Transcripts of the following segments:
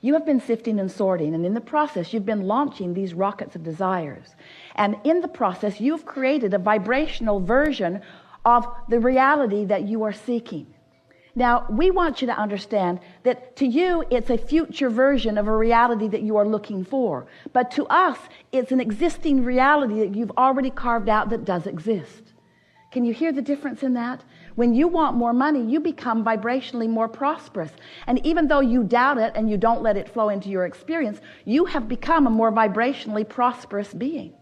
You have been sifting and sorting, and in the process, you've been launching these rockets of desires. And in the process, you've created a vibrational version of the reality that you are seeking. Now, we want you to understand that to you, it's a future version of a reality that you are looking for. But to us, it's an existing reality that you've already carved out that does exist. Can you hear the difference in that? When you want more money, you become vibrationally more prosperous. And even though you doubt it and you don't let it flow into your experience, you have become a more vibrationally prosperous being.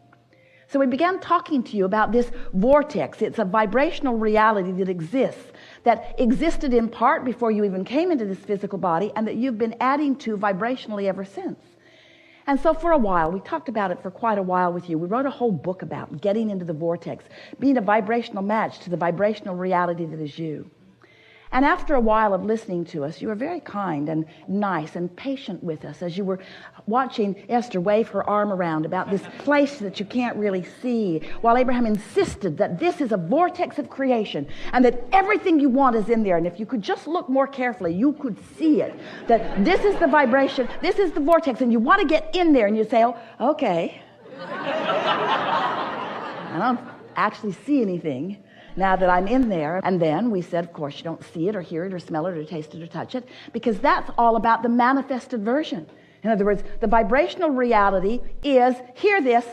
So we began talking to you about this vortex. It's a vibrational reality that existed in part before you even came into this physical body, and that you've been adding to vibrationally ever since. And so for a while, we talked about it for quite a while with you. We wrote a whole book about getting into the vortex, being a vibrational match to the vibrational reality that is you. And after a while of listening to us, you were very kind and nice and patient with us as you were watching Esther wave her arm around about this place that you can't really see, while Abraham insisted that this is a vortex of creation and that everything you want is in there. And if you could just look more carefully, you could see it, that this is the vibration, this is the vortex, and you want to get in there, and you say, oh, okay. I don't actually see anything now that I'm in there. And then we said, of course, you don't see it or hear it or smell it or taste it or touch it, because that's all about the manifested version. In other words, the vibrational reality is, hear this,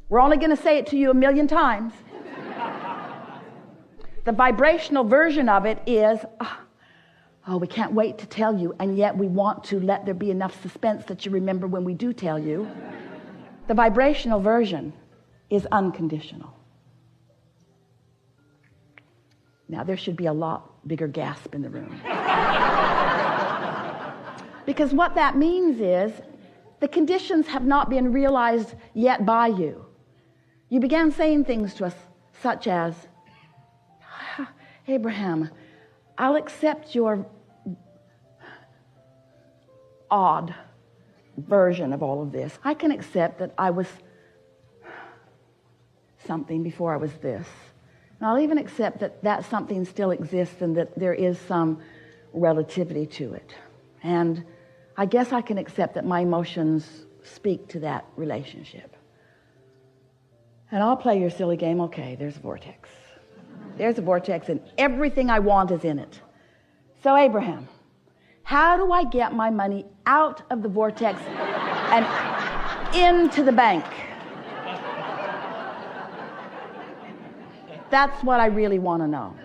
we're only going to say it to you 1,000,000 times. The vibrational version of it is, oh, we can't wait to tell you, and yet we want to let there be enough suspense that you remember when we do tell you. The vibrational version is unconditional. Now, there should be a lot bigger gasp in the room. Because what that means is the conditions have not been realized yet by you. You began saying things to us such as, Abraham, I'll accept your odd version of all of this. I can accept that I was something before I was this. And I'll even accept that that something still exists and that there is some relativity to it. And I guess I can accept that my emotions speak to that relationship. And I'll play your silly game. Okay, there's a vortex. There's a vortex, and everything I want is in it. So, Abraham, how do I get my money out of the vortex and into the bank? That's what I really want to know.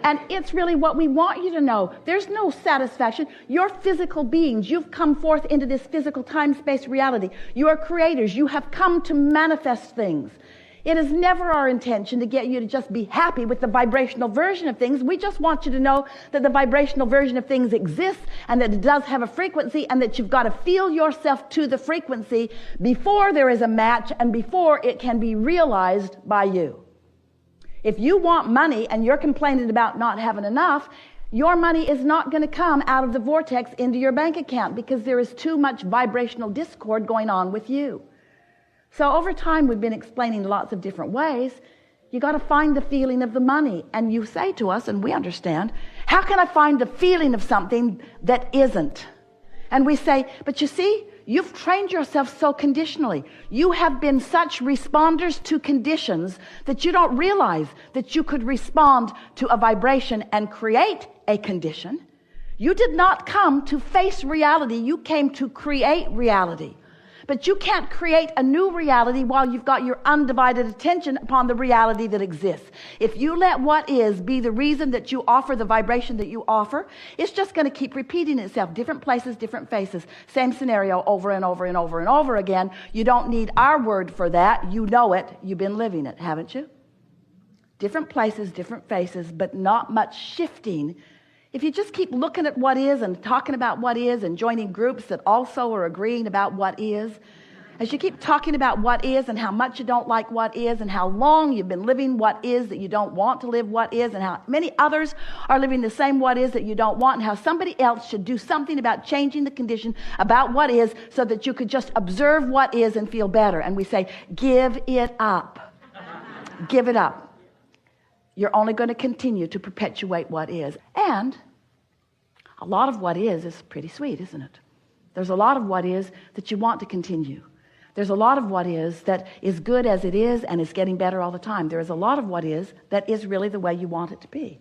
And it's really what we want you to know. There's no satisfaction. You're physical beings. You've come forth into this physical time-space reality. You are creators. You have come to manifest things. It is never our intention to get you to just be happy with the vibrational version of things. We just want you to know that the vibrational version of things exists and that it does have a frequency, and that you've got to feel yourself to the frequency before there is a match and before it can be realized by you. If you want money and you're complaining about not having enough, your money is not going to come out of the vortex into your bank account, because there is too much vibrational discord going on with you. So over time, we've been explaining lots of different ways. You got to find the feeling of the money. And you say to us, and we understand, how can I find the feeling of something that isn't? And we say, but you see, you've trained yourself so conditionally. You have been such responders to conditions that you don't realize that you could respond to a vibration and create a condition. You did not come to face reality. You came to create reality. But you can't create a new reality while you've got your undivided attention upon the reality that exists. If you let what is be the reason that you offer the vibration that you offer, it's just going to keep repeating itself. Different places, different faces. Same scenario over and over and over and over again. You don't need our word for that. You know it. You've been living it, haven't you? Different places, different faces, but not much shifting. If you just keep looking at what is and talking about what is and joining groups that also are agreeing about what is, as you keep talking about what is and how much you don't like what is and how long you've been living what is that you don't want to live what is, and how many others are living the same what is that you don't want, and how somebody else should do something about changing the condition about what is so that you could just observe what is and feel better. And we say, give it up. Give it up. You're only going to continue to perpetuate what is. And a lot of what is pretty sweet, isn't it? There's a lot of what is that you want to continue. There's a lot of what is that is good as it is and is getting better all the time. There is a lot of what is that is really the way you want it to be.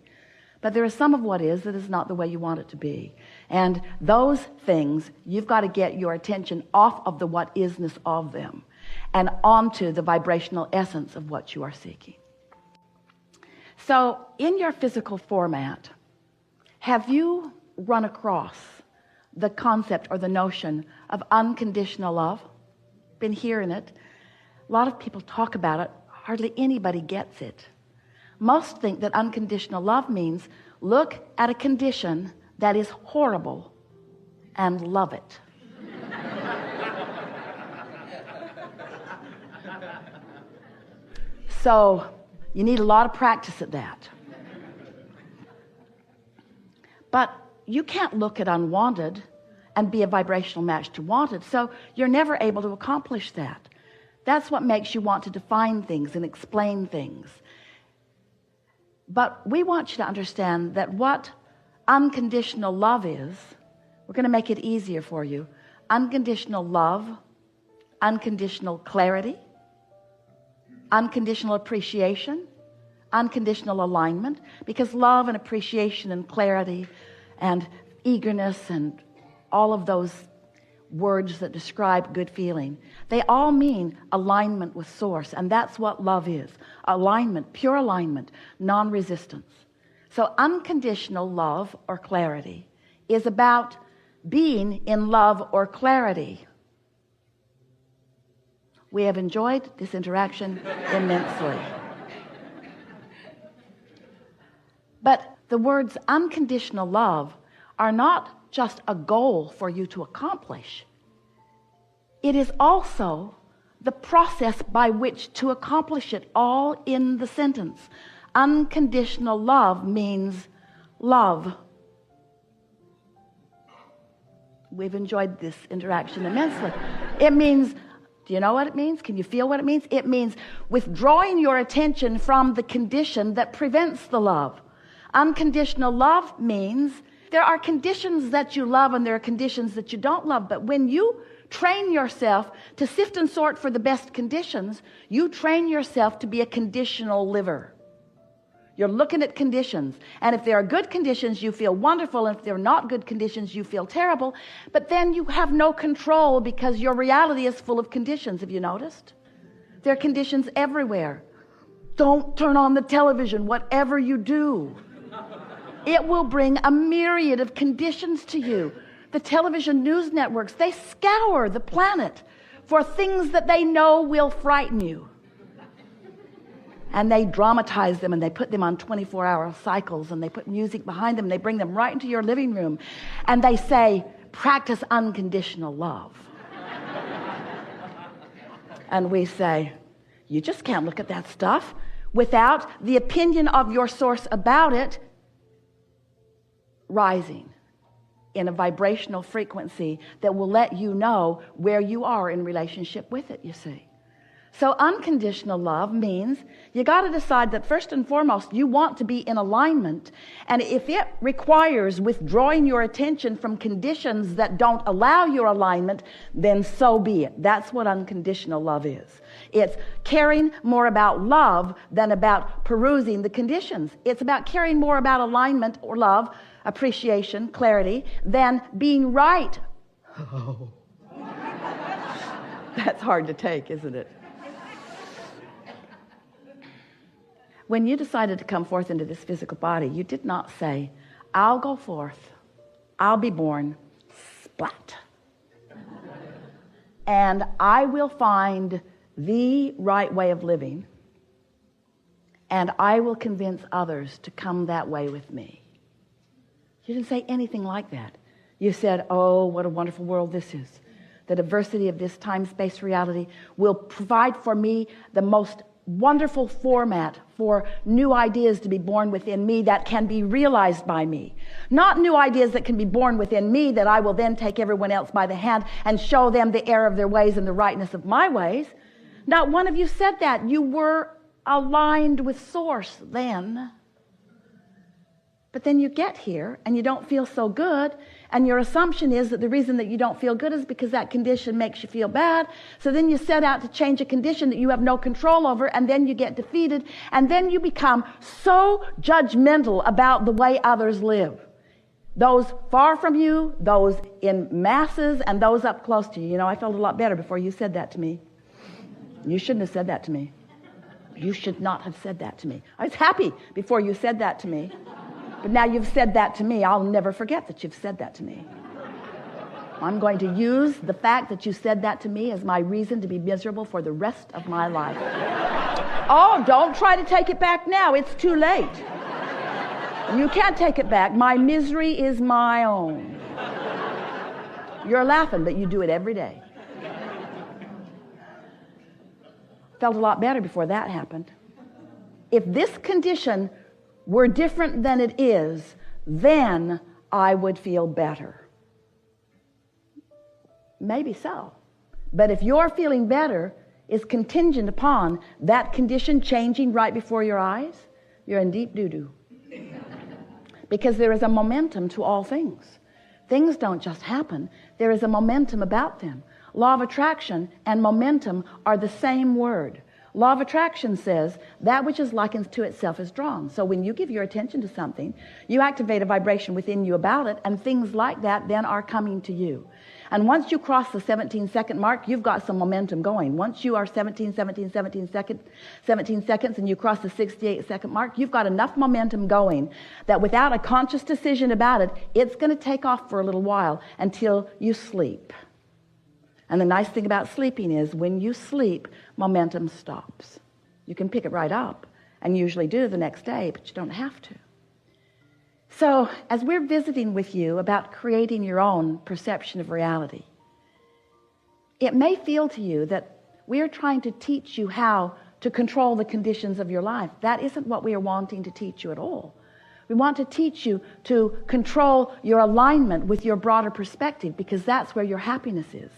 But there is some of what is that is not the way you want it to be. And those things, you've got to get your attention off of the what isness of them and onto the vibrational essence of what you are seeking. So in your physical format, have you run across the concept or the notion of unconditional love? Been hearing it. A lot of people talk about it. Hardly anybody gets it. Most think that unconditional love means look at a condition that is horrible and love it. So you need a lot of practice at that. But you can't look at unwanted and be a vibrational match to wanted, so you're never able to accomplish that. That's what makes you want to define things and explain things. But we want you to understand that what unconditional love is, we're going to make it easier for you. Unconditional love, unconditional clarity, unconditional appreciation, unconditional alignment, because love and appreciation and clarity and eagerness and all of those words that describe good feeling, they all mean alignment with source, and that's what love is. Alignment, pure alignment, non-resistance. So unconditional love or clarity is about being in love or clarity. We have enjoyed this interaction immensely. But the words unconditional love are not just a goal for you to accomplish. It is also the process by which to accomplish it, all in the sentence. Unconditional love means love. We've enjoyed this interaction immensely. It means, do you know what it means? Can you feel what it means? It means withdrawing your attention from the condition that prevents the love. Unconditional love means there are conditions that you love and there are conditions that you don't love. But when you train yourself to sift and sort for the best conditions, you train yourself to be a conditional liver. You're looking at conditions. And if there are good conditions, you feel wonderful. And if there are not good conditions, you feel terrible. But then you have no control because your reality is full of conditions. Have you noticed? There are conditions everywhere. Don't turn on the television, whatever you do. It will bring a myriad of conditions to you. The television news networks, they scour the planet for things that they know will frighten you. And they dramatize them and they put them on 24-hour cycles and they put music behind them and they bring them right into your living room. And they say, practice unconditional love. And we say, you just can't look at that stuff without the opinion of your source about it rising in a vibrational frequency that will let you know where you are in relationship with it, you see. So unconditional love means you got to decide that first and foremost you want to be in alignment, and if it requires withdrawing your attention from conditions that don't allow your alignment, then so be it. That's what unconditional love is. It's caring more about love than about perusing the conditions. It's about caring more about alignment or love, appreciation, clarity, than being right. Oh. That's hard to take, isn't it? When you decided to come forth into this physical body, you did not say, I'll go forth, I'll be born, splat. And I will find the right way of living, and I will convince others to come that way with me. You didn't say anything like that. You said, oh, what a wonderful world this is. The diversity of this time-space reality will provide for me the most wonderful format for new ideas to be born within me that can be realized by me. Not new ideas that can be born within me that I will then take everyone else by the hand and show them the error of their ways and the rightness of my ways. Not one of you said that. You were aligned with source then. But then you get here and you don't feel so good, and your assumption is that the reason that you don't feel good is because that condition makes you feel bad. So then you set out to change a condition that you have no control over, and then you get defeated, and then you become so judgmental about the way others live. Those far from you, those in masses, and those up close to you. You know, I felt a lot better before you said that to me. You shouldn't have said that to me. You should not have said that to me. I was happy before you said that to me. But now you've said that to me. I'll never forget that you've said that to me. I'm going to use the fact that you said that to me as my reason to be miserable for the rest of my life. Oh, don't try to take it back now. It's too late. You can't take it back. My misery is my own. You're laughing, but you do it every day. Felt a lot better before that happened. If this condition were different than it is, then I would feel better. Maybe so. But if your feeling better is contingent upon that condition changing right before your eyes, you're in deep doo-doo. Because there is a momentum to all things. Things don't just happen. There is a momentum about them. Law of attraction and momentum are the same word. Law of attraction says that which is likened to itself is drawn. So when you give your attention to something, you activate a vibration within you about it, and things like that then are coming to you. And once you cross the 17-second mark, you've got some momentum going. Once you are 17 seconds, and you cross the 68-second mark, you've got enough momentum going that without a conscious decision about it, it's going to take off for a little while until you sleep. And the nice thing about sleeping is when you sleep, momentum stops. You can pick it right up, and usually do the next day, but you don't have to. So as we're visiting with you about creating your own perception of reality, it may feel to you that we're trying to teach you how to control the conditions of your life. That isn't what we are wanting to teach you at all. We want to teach you to control your alignment with your broader perspective, because that's where your happiness is.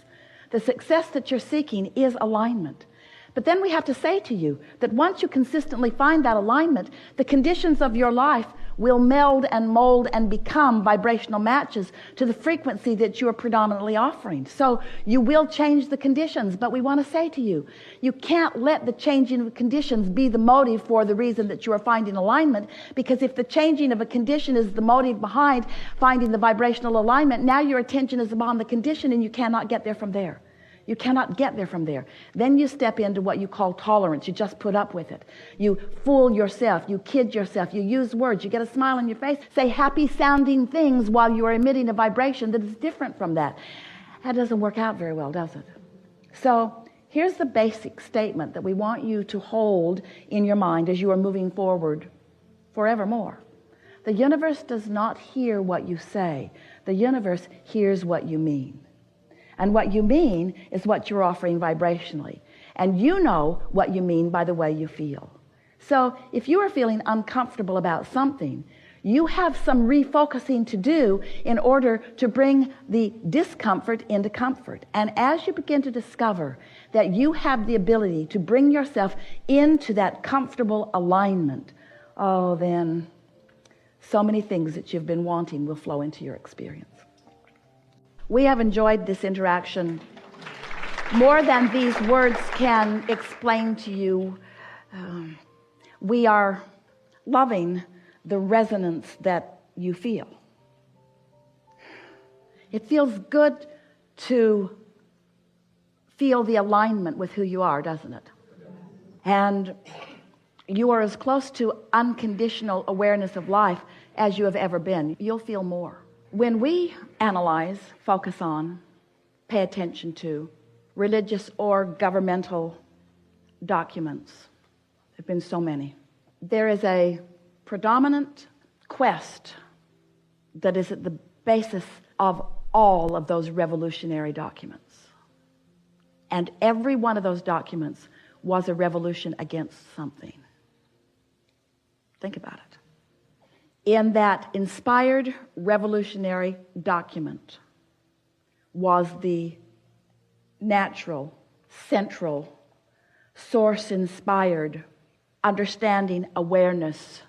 The success that you're seeking is alignment. But then we have to say to you that once you consistently find that alignment, the conditions of your life will meld and mold and become vibrational matches to the frequency that you are predominantly offering. So you will change the conditions, but we want to say to you, you can't let the changing of conditions be the motive for the reason that you are finding alignment, because if the changing of a condition is the motive behind finding the vibrational alignment, now your attention is upon the condition and you cannot get there from there. You cannot get there from there. Then you step into what you call tolerance. You just put up with it. You fool yourself. You kid yourself. You use words. You get a smile on your face. Say happy sounding things while you are emitting a vibration that is different from that. That doesn't work out very well, does it? So here's the basic statement that we want you to hold in your mind as you are moving forward forevermore. The universe does not hear what you say. The universe hears what you mean. And what you mean is what you're offering vibrationally. And you know what you mean by the way you feel. So if you are feeling uncomfortable about something, you have some refocusing to do in order to bring the discomfort into comfort. And as you begin to discover that you have the ability to bring yourself into that comfortable alignment, oh, then so many things that you've been wanting will flow into your experience. We have enjoyed this interaction more than these words can explain to you. We are loving the resonance that you feel. It feels good to feel the alignment with who you are, doesn't it? And you are as close to unconditional awareness of life as you have ever been. You'll feel more. When we analyze, focus on, pay attention to religious or governmental documents, there have been so many, there is a predominant quest that is at the basis of all of those revolutionary documents. And every one of those documents was a revolution against something. Think about it. In that inspired revolutionary document was the natural, central, source-inspired understanding, awareness